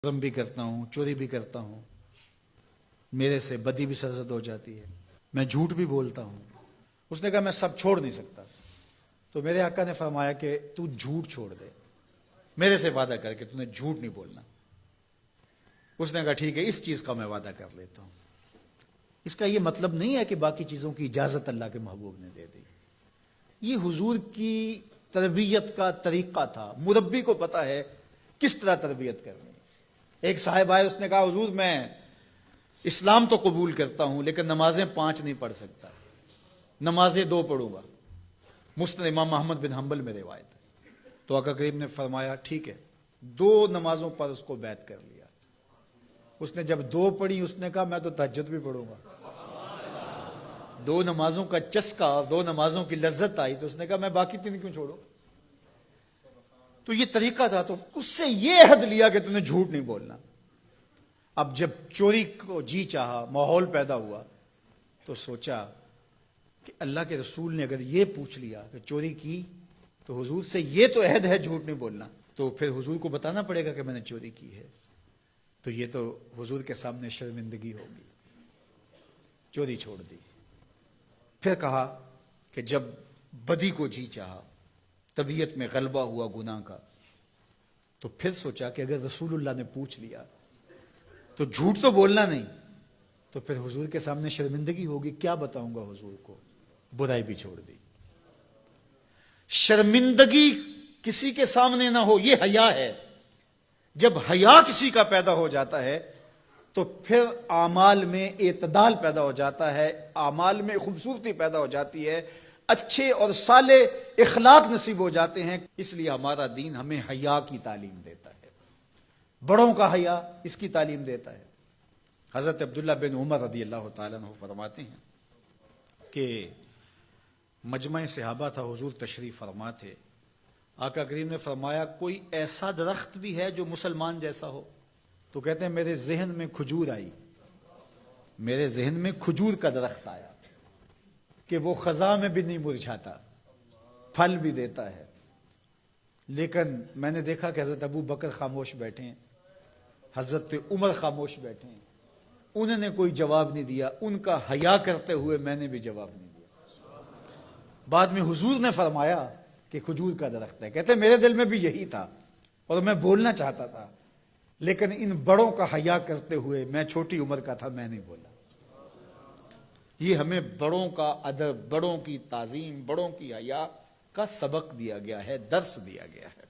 जुर्म भी करता हूँ, चोरी भी करता हूँ, मेरे से बदी भी सरजद हो जाती है, मैं झूठ भी बोलता हूँ। उसने कहा मैं सब छोड़ नहीं सकता। तो मेरे आका ने फरमाया कि तू झूठ छोड़ दे, मेरे से वादा करके तूने झूठ नहीं बोलना। उसने कहा ठीक है, इस चीज का मैं वादा कर लेता हूं। इसका यह मतलब नहीं है कि बाकी चीजों की इजाजत अल्लाह के महबूब ने दे दी। ये हुजूर की तरबियत का तरीका था। मुरब्बी को पता है किस तरह तरबियत करनी। एक साहिब आए, उसने कहा हुजूर मैं इस्लाम तो कबूल करता हूं लेकिन नमाजें 5 नहीं पढ़ सकता, नमाजें 2 पढ़ूंगा। मुस्नद इमाम अहमद बिन हंबल में रिवायत है। तो आका करीम ने फरमाया ठीक है, 2 नमाजों पर उसको बैत कर लिया। उसने जब 2 पढ़ी, उसने कहा मैं तो तहज्जुद भी पढ़ूंगा। 2 नमाजों का चस्का, 2 नमाजों की लज्जत आई तो उसने कहा मैं बाकी 3 क्यों छोड़ू। तो ये तरीका था। तो उससे ये अहद लिया कि तूने झूठ नहीं बोलना। अब जब चोरी को जी चाहा, माहौल पैदा हुआ, तो सोचा कि अल्लाह के रसूल ने अगर ये पूछ लिया कि चोरी की, तो हुजूर से ये तो अहद है झूठ नहीं बोलना, तो फिर हुजूर को बताना पड़ेगा कि मैंने चोरी की है। तो ये तो हुजूर के सामने शर्मिंदगी होगी। चोरी छोड़ दी। फिर कहा कि जब बदी को जी चाहा, तबीयत में गलबा हुआ गुनाह का, तो फिर सोचा कि अगर रसूलुल्लाह ने पूछ लिया तो झूठ तो बोलना नहीं, तो फिर हुजूर के सामने शर्मिंदगी होगी, क्या बताऊंगा हुजूर को। बुराई भी छोड़ दी। शर्मिंदगी किसी के सामने ना हो, यह हया है। जब हया किसी का पैदा हो जाता है तो फिर आमाल में एतदाल पैदा हो जाता है, आमाल में खूबसूरती पैदा हो जाती है, अच्छे और साले इखलाक नसीब हो जाते हैं। इसलिए हमारा दीन हमें हया की तालीम देता है, बड़ों का हया इसकी तालीम देता है। हजरत अब्दुल्ला बिन उमर रदी अल्लाह तआला अन्हु फरमाते हैं कि मजमा सहाबा था, हुजूर तशरीफ फरमा थे। आका करीम ने फरमाया कोई ऐसा दरख्त भी है जो मुसलमान जैसा हो। तो कहते हैं मेरे जहन में खजूर आई, मेरे जहन में खजूर का दरख्त आया कि वो खजा में भी नहीं मुरझाता, फल भी देता है। लेकिन मैंने देखा कि हजरत अबू बकर खामोश बैठे हैं, हजरत उमर खामोश बैठे हैं, उन्होंने कोई जवाब नहीं दिया। उनका हया करते हुए मैंने भी जवाब नहीं दिया। बाद में हुजूर ने फरमाया कि खजूर का दरख्त है। कहते मेरे दिल में भी यही था और मैं बोलना चाहता था, लेकिन इन बड़ों का हया करते हुए, मैं छोटी उम्र का था, मैं नहीं बोला। ये हमें बड़ों का अदब, बड़ों की ताजीम, बड़ों की हया का सबक दिया गया है, दर्स दिया गया है।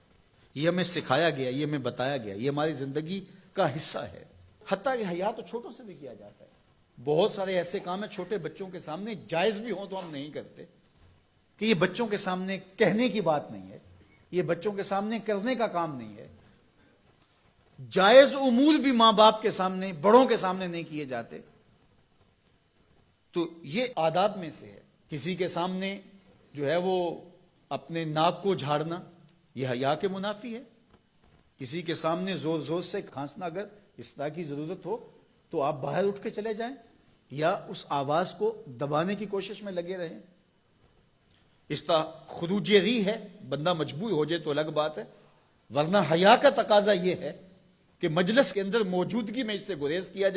ये हमें सिखाया गया, ये हमें बताया गया, ये हमारी जिंदगी का हिस्सा है। हत्ता कि हया तो छोटों से भी किया जाता है। बहुत सारे ऐसे काम है छोटे बच्चों के सामने जायज भी हो तो हम नहीं करते, कि ये बच्चों के सामने कहने की बात नहीं है, ये बच्चों के सामने करने का काम नहीं है। जायज उमूर भी मां बाप के सामने, बड़ों के सामने नहीं किए जाते। तो ये आदाब में से है। किसी के सामने जो है वो अपने नाक को झाड़ना, यह हया के मुनाफी है। किसी के सामने जोर जोर से खांसना, अगर इस तरह की जरूरत हो तो आप बाहर उठ के चले जाएं या उस आवाज को दबाने की कोशिश में लगे रहें। इस तरह खुरूज री है, बंदा मजबूर हो जाए तो अलग बात है, वरना हया का तकाजा यह है कि मजलिस के अंदर मौजूदगी में इससे गुरेज किया जाए।